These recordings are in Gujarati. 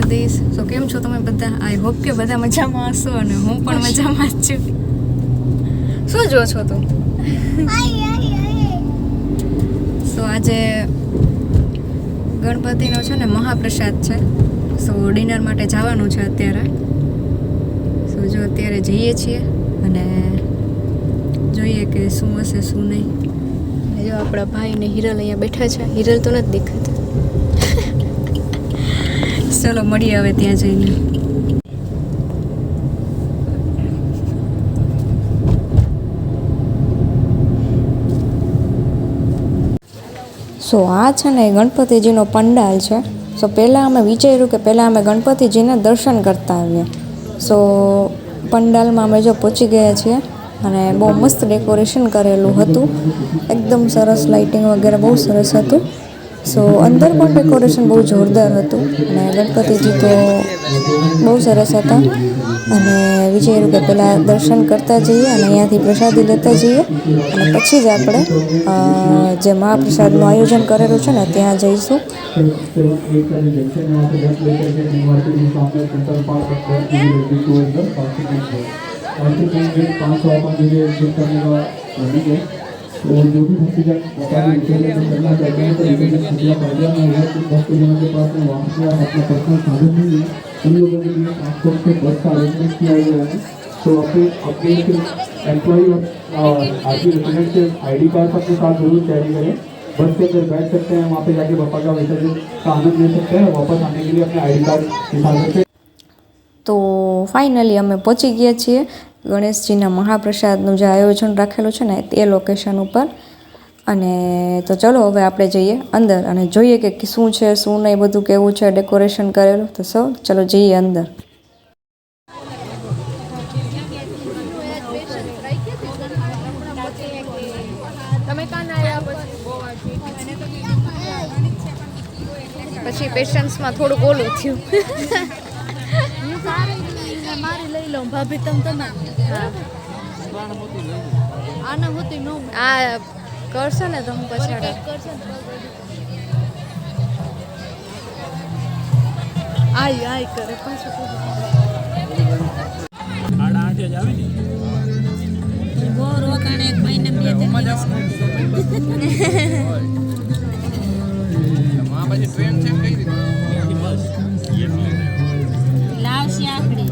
દ્વારકાધીશ. સો કેમ છો તમે બધા? આઈ હોપ કે બધા મજામાં હશો અને હું પણ મજામાં જ છું. શું જો છો તું? સો આજે ગણપતિનો છે ને મહાપ્રસાદ છે. સો ડિનર માટે જવાનું છે અત્યારે. સો જો અત્યારે જઈએ છીએ અને જોઈએ કે શું હશે શું નહીં. જો આપણા ભાઈ ને હિરલ અહીંયા બેઠા છે. હિરલ તો નથી દેખાતા. ચલો મળીએ હવે ત્યાં જઈને. સો આ છે ને ગણપતિજીનો પંડાલ છે. સો પહેલાં અમે વિચાર્યું કે પહેલાં અમે ગણપતિજીને દર્શન કરતા આવીએ. સો પંડાલમાં અમે જો પહોંચી ગયા છીએ અને બહુ મસ્ત ડેકોરેશન કરેલું હતું. એકદમ સરસ લાઇટિંગ વગેરે બહુ સરસ હતું. સો અંદર પણ ડેકોરેશન બહુ જોરદાર હતું અને ગણપતિજી તો બહુ સરસ હતા. અને વિચાર્યું કે પહેલાં દર્શન કરતા જઈએ અને અહીંયાથી પ્રસાદી લેતા જઈએ અને પછી જ આપણે જે મહાપ્રસાદનું આયોજન કરેલું છે ને ત્યાં જઈશું. और जो भी भक्तजन करना चाहते हैं तो कृपया भक्तजनों के पास में वहाँ से अपना पर्सनल साधन नहीं है, उन लोगों के लिए ट्रांसपोर्ट से बस का अरेंजमेंट किया गया है. तो अपने एम्प्लॉई और आरटी रेसिडेंट के ID कार्ड अपने साथ जरूर कैरी करें. बस के अंदर बैठ सकते हैं, वहाँ पे जाके बापा का विसर्जन का आनंद ले सकते हैं. वापस आने के लिए अपने ID कार्ड दिखा सकते हैं. તો ફાઇનલી અમે પહોંચી ગયા છીએ ગણેશજીના મહાપ્રસાદનું જે આયોજન રાખેલું છે ને તે લોકેશન ઉપર. અને તો ચલો હવે આપણે જઈએ અંદર અને જોઈએ કે શું છે શું નહીં, બધું કેવું છે ડેકોરેશન કરેલું. તો સૌ ચલો જઈએ અંદર. પછી પેશન્સમાં થોડુંક ઓલું થયું. મારી લઈ લઉં ભાભી તમે આના હોતી નો આ કરશો ને તમે પછાડા આઈ કરે પાછું ગોર વકાણે એક મહિને બે દિવસ માં પછી ટ્રેન છે કઈ રીતે લાવશે આખડી.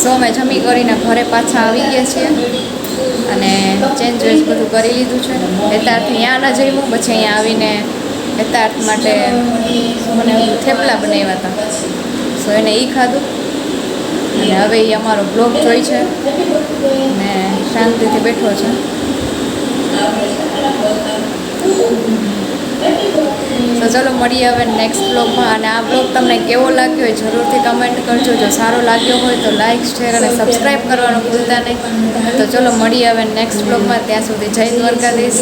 સો અમે જમી કરીને ઘરે પાછા આવી ગયા છીએ અને ચેન્જ વેન્જ બધું કરી લીધું છે. યથાર્થ ત્યાં ન જમ્યું, પછી અહીંયા આવીને યથાર્થ માટે મને થેપલા બનાવ્યા હતા. સો એને એ ખાધું અને હવે એ અમારો બ્લોગ જોઈ છે ને શાંતિથી બેઠો છે. તો ચલો મળીએ હવે નેક્સ્ટ બ્લોગમાં. અને આ બ્લોગ તમને કેવો લાગ્યો હોય જરૂરથી કમેન્ટ કરજો. જો સારો લાગ્યો હોય તો લાઇક, શેર અને સબસ્ક્રાઈબ કરવાનું ભૂલતા નહીં. તો ચલો મળીએ હવે નેક્સ્ટ બ્લોગમાં. ત્યાં સુધી જય દ્વારકાધીશ.